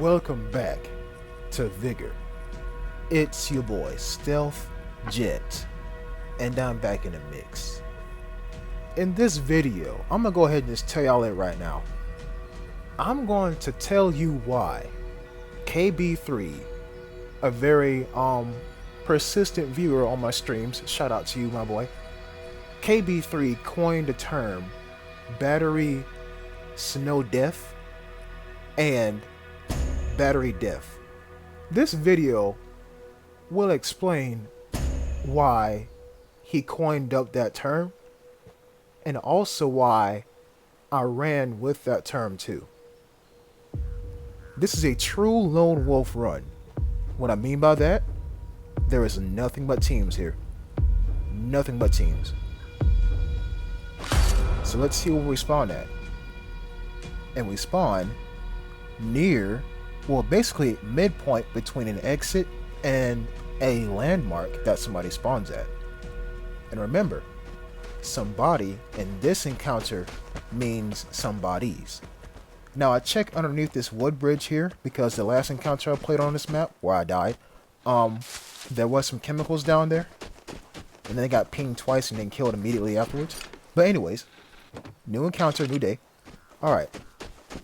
Welcome back to Vigor. It's your boy Stealth Jet, and I'm back in the mix. In this video, I'm gonna go ahead and just tell y'all it right now. I'm going to tell you why KB3, a very persistent viewer on my streams, shout out to you, my boy. KB3 coined the term Batterie Death and Batterie Death. This video will explain why he coined up that term and also why I ran with that term too. This is a true lone wolf run. What I mean by that, there is nothing but teams here. Nothing but teams. So let's see where we spawn at. And we spawn near, well, basically midpoint between an exit and a landmark that somebody spawns at. And remember, somebody in this encounter means somebodies. Now I checked underneath this wood bridge here because the last encounter I played on this map where I died, there was some chemicals down there, and then I got pinged twice and then killed immediately afterwards. But anyways, new encounter, new day. Alright,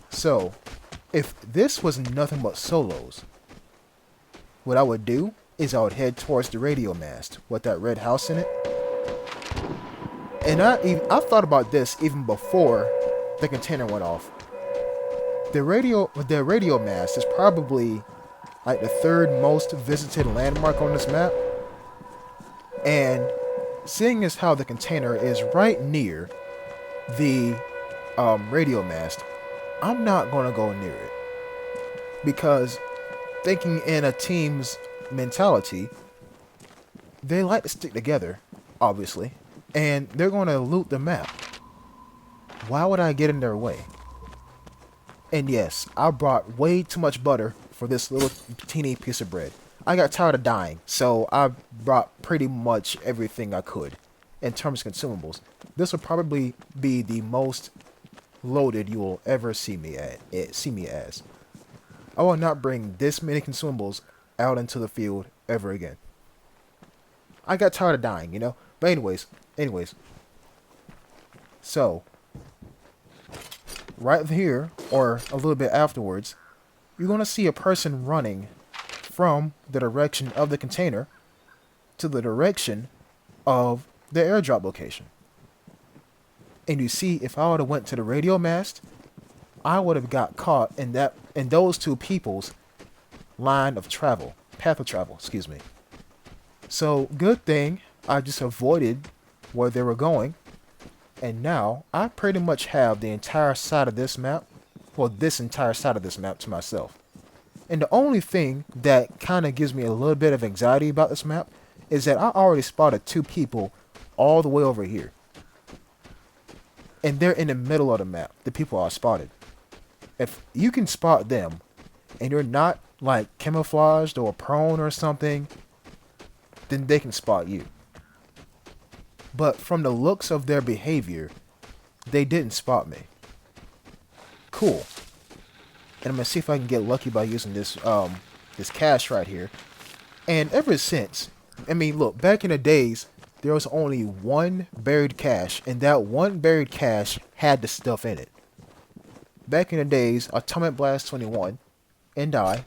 so if this was nothing but solos, what I would do is I would head towards the radio mast with that red house in it. And I thought about this even before the container went off. The radio mast is probably like the third most visited landmark on this map. And seeing as how the container is right near the radio mast, I'm not gonna go near it, because thinking in a team's mentality, they like to stick together, obviously, and they're gonna loot the map. Why would I get in their way? And yes, I brought way too much butter for this little teeny piece of bread. I got tired of dying, so I brought pretty much everything I could in terms of consumables. This will probably be the most loaded you will ever see me as. I will not bring this many consumables out into the field ever again. I got tired of dying, you know? But anyways. So, right here, or a little bit afterwards, you're going to see a person running from the direction of the container to the direction of the airdrop location. And you see, if I would have went to the radio mast, I would have got caught in those two people's path of travel, excuse me. So good thing I just avoided where they were going, and now I pretty much have the entire side of this map, well, this entire side of this map to myself. And the only thing that kind of gives me a little bit of anxiety about this map is that I already spotted two people all the way over here. And they're in the middle of the map, the people I spotted. If you can spot them, and you're not like camouflaged or prone or something, then they can spot you. But from the looks of their behavior, they didn't spot me. Cool. And I'm gonna see if I can get lucky by using this this cache right here. And ever since, I mean, look, back in the days, there was only one buried cache, and that one buried cache had the stuff in it. Back in the days, Atomic Blast 21 and I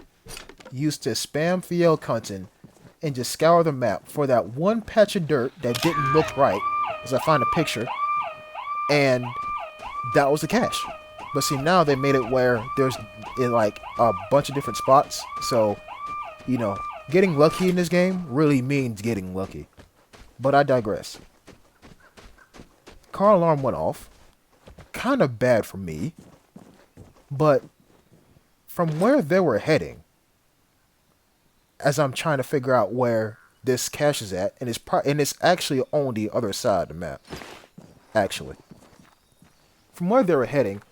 used to spam field hunting and just scour the map for that one patch of dirt that didn't look right, as I find a picture, and that was the cache. But see, now they made it where there's like a bunch of different spots, so, you know, getting lucky in this game really means getting lucky. But I digress. Car alarm went off. Kind of bad for me. But from where they were heading, as I'm trying to figure out where this cache is at, and it's actually on the other side of the map. Actually. From where they were heading,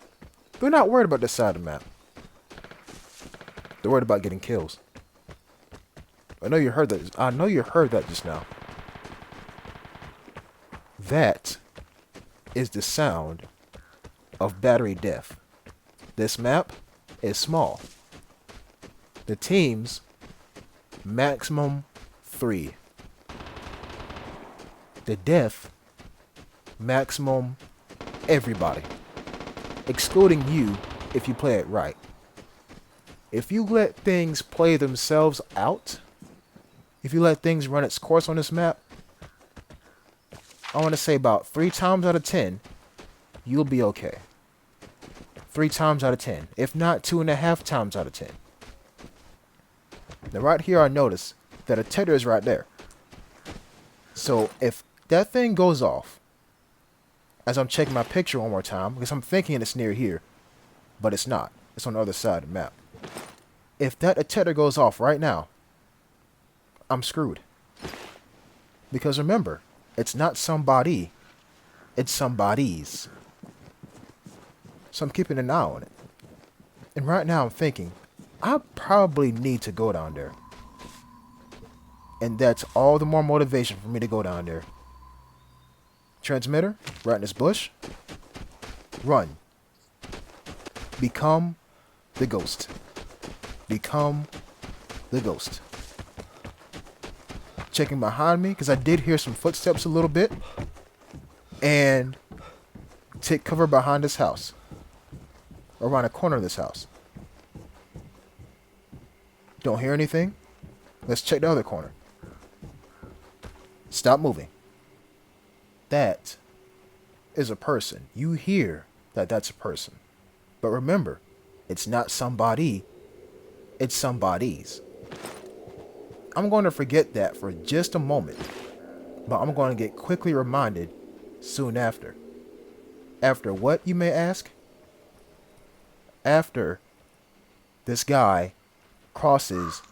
they're not worried about this side of the map. They're worried about getting kills. I know you heard that. I know you heard that just now. That is the sound of Batterie Death. This map is small. The teams, maximum 3. The death, maximum everybody, excluding you if you play it right. If you let things play themselves out, if you let things run its course on this map, I want to say about 3 times out of 10, you'll be okay. 3 times out of 10, if not 2.5 times out of 10. Now right here I notice that a tether is right there. So if that thing goes off, as I'm checking my picture one more time, because I'm thinking it's near here, but it's not. It's on the other side of the map. If that tether goes off right now, I'm screwed. Because remember, it's not somebody, it's somebody's. So I'm keeping an eye on it. And right now I'm thinking, I probably need to go down there. And that's all the more motivation for me to go down there. Transmitter, right in this bush. Run. Become the ghost. Become the ghost. Checking behind me, because I did hear some footsteps a little bit. And take cover behind this house. Around the corner of this house. Don't hear anything? Let's check the other corner. Stop moving. That is a person. You hear that that's a person. But remember, it's not somebody, it's somebody's. I'm going to forget that for just a moment, but I'm going to get quickly reminded soon after. After what, you may ask? After this guy crosses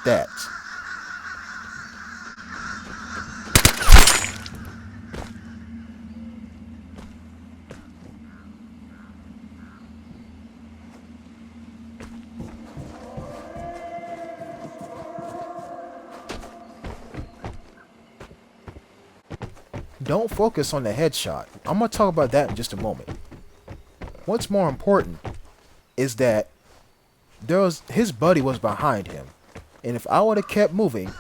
that. Don't focus on the headshot. I'm going to talk about that in just a moment. What's more important is that his buddy was behind him. And if I would have kept moving,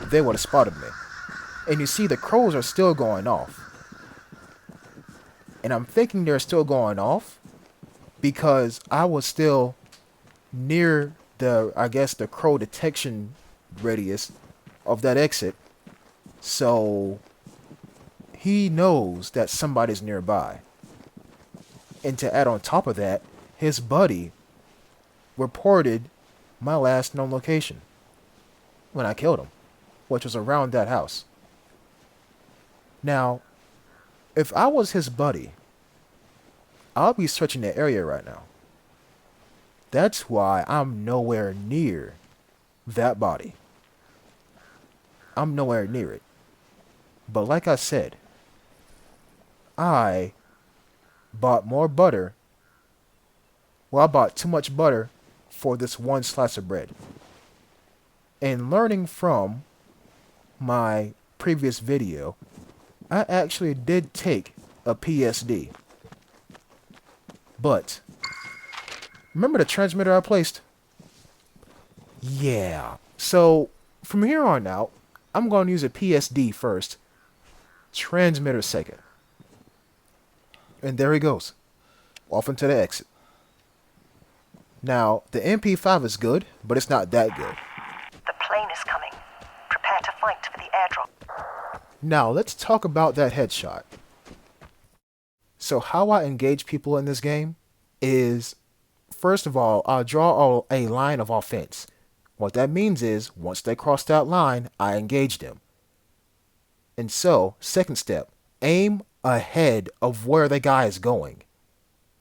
they would have spotted me. And you see the crows are still going off. And I'm thinking they're still going off because I was still near the crow detection radius of that exit. So he knows that somebody's nearby. And to add on top of that, his buddy reported my last known location when I killed him, which was around that house. Now, if I was his buddy, I'll be searching the area right now. That's why I'm nowhere near that body. I'm nowhere near it. But like I said, I bought more butter. Well, I bought too much butter for this one slice of bread. And learning from my previous video, I actually did take a PSD. But remember the transmitter I placed? Yeah. So from here on out, I'm going to use a PSD first, transmitter second. And there he goes, off into the exit. Now, the MP5 is good, but it's not that good. The plane is coming. Prepare to fight for the airdrop. Now, let's talk about that headshot. So how I engage people in this game is, first of all, I'll draw a line of offense. What that means is, once they cross that line, I engage them. And so, second step, aim ahead of where the guy is going.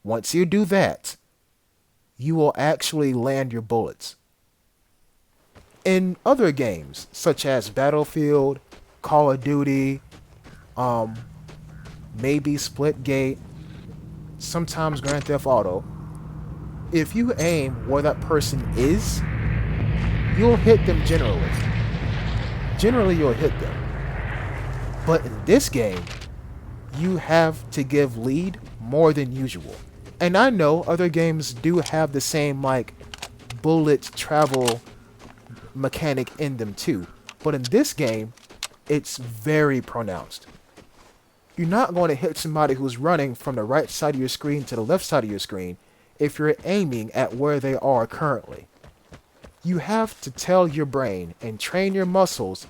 Once you do that, you will actually land your bullets. In other games, such as Battlefield, Call of Duty, maybe Splitgate, sometimes Grand Theft Auto, if you aim where that person is, you'll hit them generally. Generally, you'll hit them. But in this game, you have to give lead more than usual. And I know other games do have the same, bullet travel mechanic in them too. But in this game, it's very pronounced. You're not going to hit somebody who's running from the right side of your screen to the left side of your screen if you're aiming at where they are currently. You have to tell your brain and train your muscles,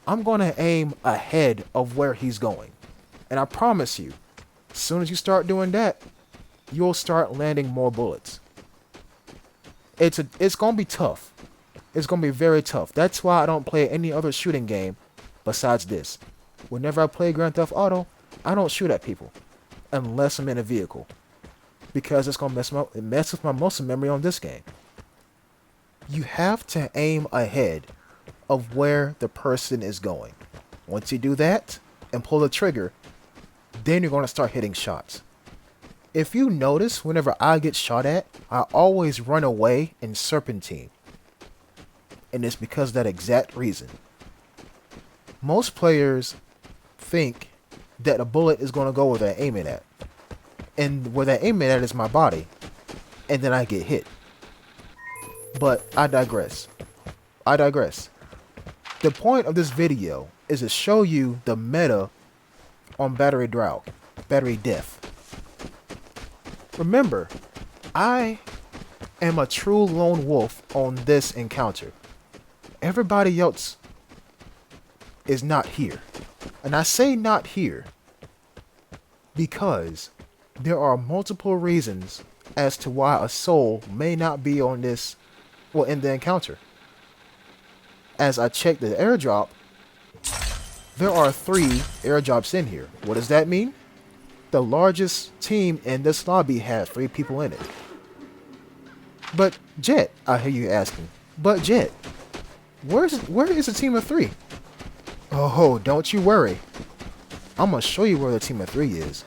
I'm going to aim ahead of where he's going. And I promise you, as soon as you start doing that, you'll start landing more bullets. It's going to be tough. It's going to be very tough. That's why I don't play any other shooting game besides this. Whenever I play Grand Theft Auto, I don't shoot at people unless I'm in a vehicle, because it's going to mess with my muscle memory on this game. You have to aim ahead of where the person is going. Once you do that and pull the trigger, then you're going to start hitting shots. If you notice, whenever I get shot at, I always run away and serpentine. And it's because of that exact reason. Most players think that a bullet is going to go where they're aiming at. And where they're aiming at is my body. And then I get hit. But I digress. The point of this video is to show you the meta on Batterie Draug, Batterie Death. Remember, I am a true lone wolf on this encounter. Everybody else is not here. And I say not here because there are multiple reasons as to why a soul may not be on this, well, in the encounter. As I check the airdrop, there are 3 airdrops in here. What does that mean? The largest team in this lobby had 3 people in it. But Jet, I hear you asking. But Jet, where is a team of 3? Oh, don't you worry. I'm gonna show you where the team of 3 is.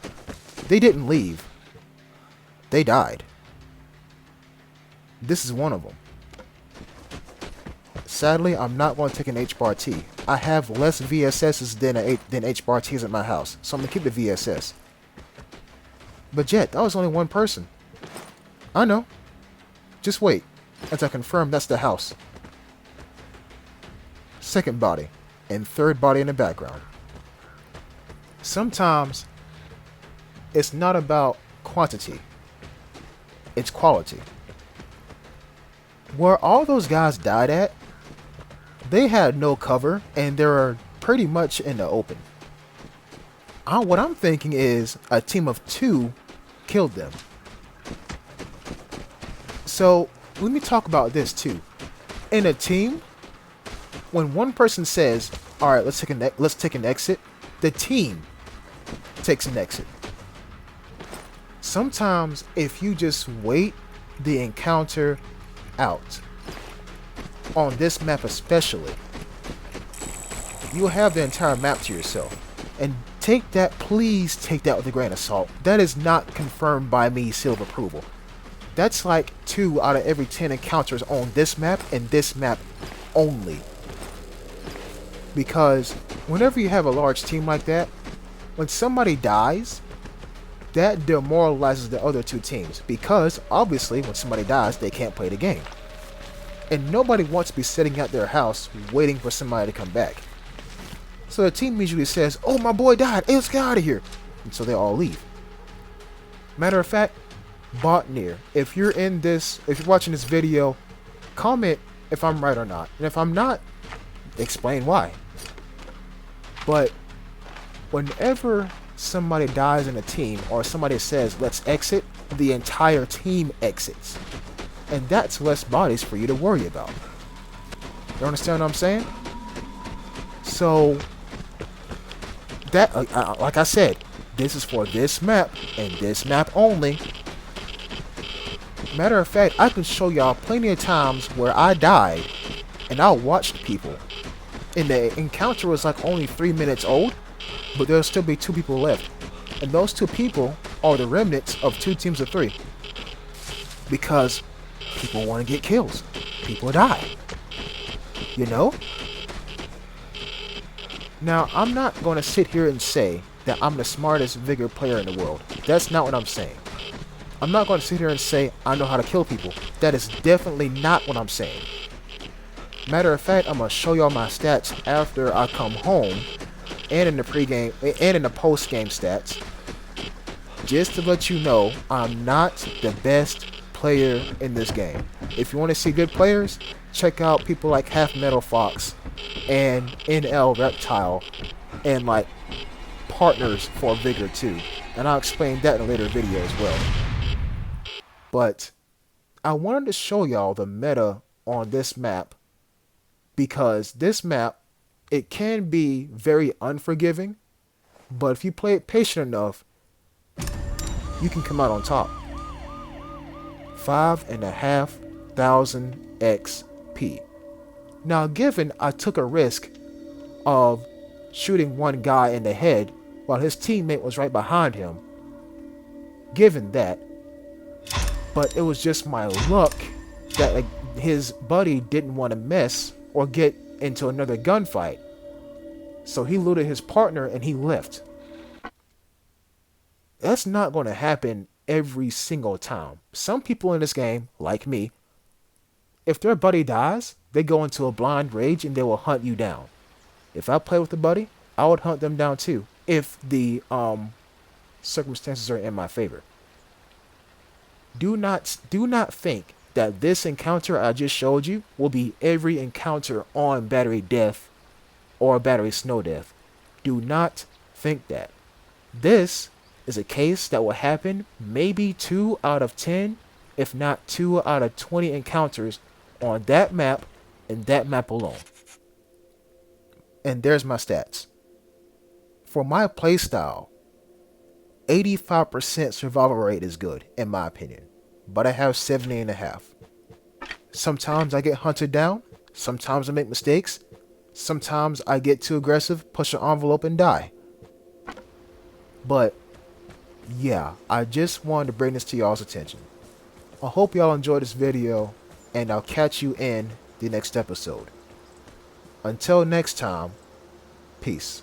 They didn't leave. They died. This is one of them. Sadly, I'm not going to take an H-bar T. I have less VSSs than H-bar Ts at my house, so I'm going to keep the VSS. But Jet, that was only one person. I know. Just wait as I confirm that's the house. Second body, and third body in the background. Sometimes, it's not about quantity. It's quality. Where all those guys died at, they had no cover, and they were pretty much in the open. What I'm thinking is a team of 2 killed them. So, let me talk about this too. In a team, when one person says, alright, let's take an exit, the team takes an exit. Sometimes, if you just wait the encounter out, on this map especially, you'll have the entire map to yourself. And please take that with a grain of salt. That is not confirmed by me, seal of approval. That's like 2 out of every 10 encounters on this map, and this map only. Because whenever you have a large team like that, when somebody dies, that demoralizes the other 2 teams. Because obviously when somebody dies, they can't play the game. And nobody wants to be sitting at their house waiting for somebody to come back. So the team usually says, oh, my boy died, hey, let's get out of here. And so they all leave. Matter of fact, Botneer, if you're watching this video, comment if I'm right or not. And if I'm not, explain why. But whenever somebody dies in a team, or somebody says, let's exit, the entire team exits. And that's less bodies for you to worry about. You understand what I'm saying? So, that, like I said, this is for this map, and this map only. Matter of fact, I can show y'all plenty of times where I died, and I watched people. And the encounter was like only 3 minutes old, but there'll still be 2 people left. And those 2 people are the remnants of 2 teams of 3. Because people want to get kills. People die. You know? Now, I'm not going to sit here and say that I'm the smartest Vigor player in the world. That's not what I'm saying. I'm not going to sit here and say I know how to kill people. That is definitely not what I'm saying. Matter of fact, I'm going to show y'all my stats after I come home, and in the pregame and in the post-game stats, just to let you know I'm not the best player in this game. If you want to see good players, check out people like Half Metal Fox and NL Reptile and like partners for Vigor too. And I'll explain that in a later video as well. But I wanted to show y'all the meta on this map, because this map, it can be very unforgiving, but if you play it patient enough, you can come out on top. 5,500 XP. Now, given I took a risk of shooting one guy in the head while his teammate was right behind him, given that, but it was just my luck that his buddy didn't want to mess or get into another gunfight. So he looted his partner and he left. That's not going to happen every single time. Some people in this game, like me, if their buddy dies, they go into a blind rage and they will hunt you down. If I play with a buddy, I would hunt them down too, if the circumstances are in my favor. Do not think that this encounter I just showed you will be every encounter on Batterie Death or Batterie Snodekt. Do not think that. This is a case that will happen maybe 2 out of 10, if not 2 out of 20 encounters on that map and that map alone. And there's my stats. For my playstyle, 85% survival rate is good, in my opinion. But I have 70.5. Sometimes I get hunted down. Sometimes I make mistakes. Sometimes I get too aggressive, push an envelope, and die. But, yeah, I just wanted to bring this to y'all's attention. I hope y'all enjoyed this video, and I'll catch you in the next episode. Until next time, peace.